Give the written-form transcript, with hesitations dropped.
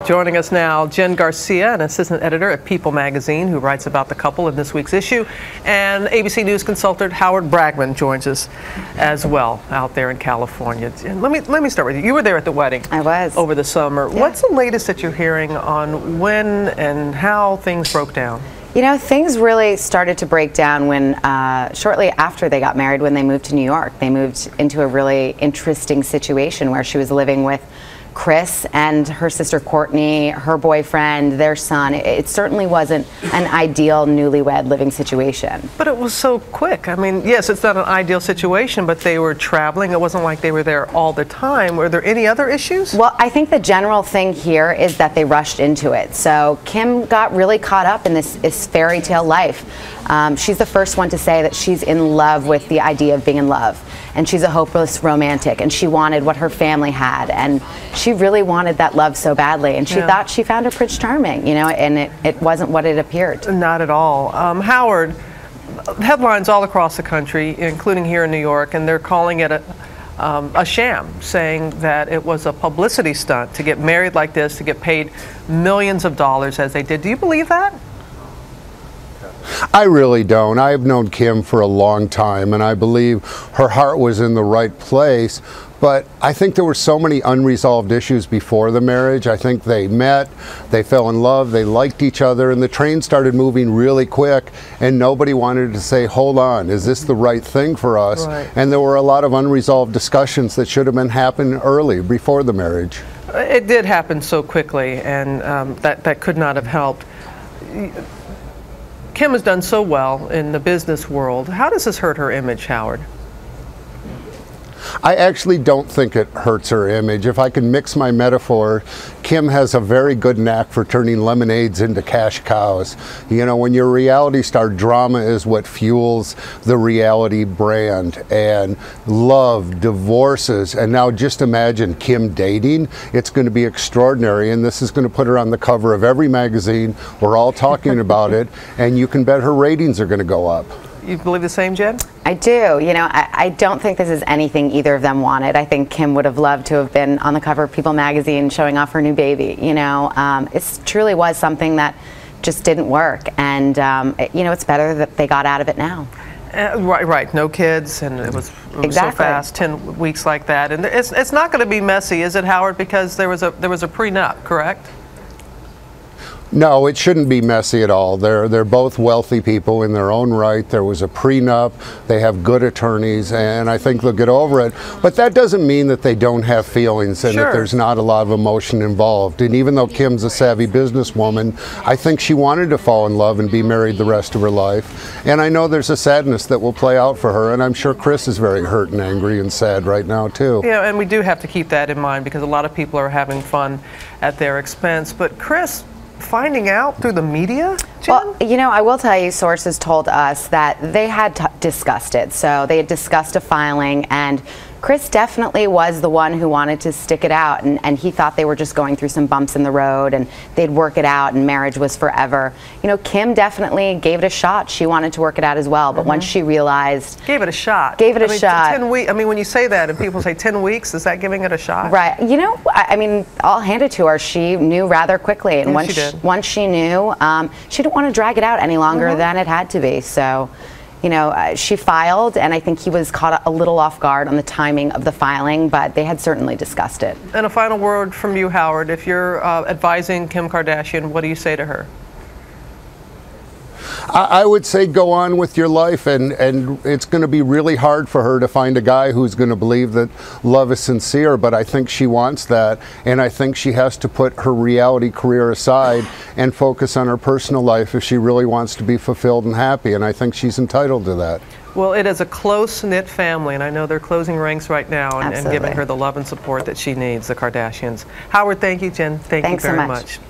Joining us now, Jen Garcia, an assistant editor at People magazine, who writes about the couple in this week's issue, and ABC News consultant Howard Bragman joins us as well out there in California. Jen, let me start with you. You were there at the wedding. I was. Over the summer. Yeah. What's the latest that you're hearing on when and how things broke down? You know, things really started to break down when, shortly after they got married, when they moved to New York. They moved into a really interesting situation where she was living with Kris and her sister Courtney, her boyfriend, their son. It certainly wasn't an ideal newlywed living situation. But it was so quick. I mean, yes, it's not an ideal situation, but they were traveling. It wasn't like they were there all the time. Were there any other issues? Well, I think the general thing here is that they rushed into it. So Kim got really caught up in this fairy tale life. She's the first one to say that she's in love with the idea of being in love. And she's a hopeless romantic, and she wanted what her family had, and she really wanted that love so badly, and she thought she found her Prince Charming, you know, and it wasn't what it appeared. Not at all. Howard, headlines all across the country, including here in New York, and they're calling it a sham, saying that it was a publicity stunt to get married like this, to get paid millions of dollars as they did. Do you believe that? I really don't. I've known Kim for a long time, and I believe her heart was in the right place. But I think there were so many unresolved issues before the marriage. I think they met, they fell in love, they liked each other, and the train started moving really quick, and nobody wanted to say, hold on, is this the right thing for us? Right. And there were a lot of unresolved discussions that should have been happened early, before the marriage. It did happen so quickly, and that could not have helped. Kim has done so well in the business world. How does this hurt her image, Howard? I actually don't think it hurts her image. If I can mix my metaphor, Kim has a very good knack for turning lemonades into cash cows. You know, when your reality star, drama is what fuels the reality brand, and love, divorces, and now just imagine Kim dating. It's going to be extraordinary, and this is going to put her on the cover of every magazine. We're all talking about it, and you can bet her ratings are going to go up. You believe the same, Jen? I do. You know, I don't think this is anything either of them wanted. I think Kim would have loved to have been on the cover of People magazine showing off her new baby. You know, it truly was something that just didn't work. And, you know, it's better that they got out of it now. Right. No kids, and it was so fast, 10 weeks like that. And it's not going to be messy, is it, Howard? Because there was a prenup, correct? No, it shouldn't be messy at all. They're both wealthy people in their own right. There was a prenup. They have good attorneys, and I think they'll get over it. But that doesn't mean that they don't have feelings and that there's not a lot of emotion involved. And even though Kim's a savvy businesswoman, I think she wanted to fall in love and be married the rest of her life. And I know there's a sadness that will play out for her, and I'm sure Kris is very hurt and angry and sad right now too. Yeah, and we do have to keep that in mind because a lot of people are having fun at their expense. But Kris, finding out through the media? Jen? Well, you know, I will tell you, sources told us that they had discussed it. So they had discussed a filing, and Kris definitely was the one who wanted to stick it out, and he thought they were just going through some bumps in the road and they'd work it out and marriage was forever. You know, Kim definitely gave it a shot. She wanted to work it out as well, but once she realized... Gave it a shot. Gave it a shot. 10 weeks. I mean, when you say that and people say 10 weeks, is that giving it a shot? Right. You know, I mean, I'll hand it to her. She knew rather quickly, and once she knew, she didn't want to drag it out any longer than it had to be. So, you know, she filed, and I think he was caught a little off guard on the timing of the filing, but they had certainly discussed it. And a final word from you, Howard. If you're advising Kim Kardashian, what do you say to her? I would say go on with your life, and it's going to be really hard for her to find a guy who's going to believe that love is sincere, but I think she wants that, and I think she has to put her reality career aside and focus on her personal life if she really wants to be fulfilled and happy, and I think she's entitled to that. Well, it is a close-knit family, and I know they're closing ranks right now and giving her the love and support that she needs, the Kardashians. Howard, thank you, Jen. Thank you very much.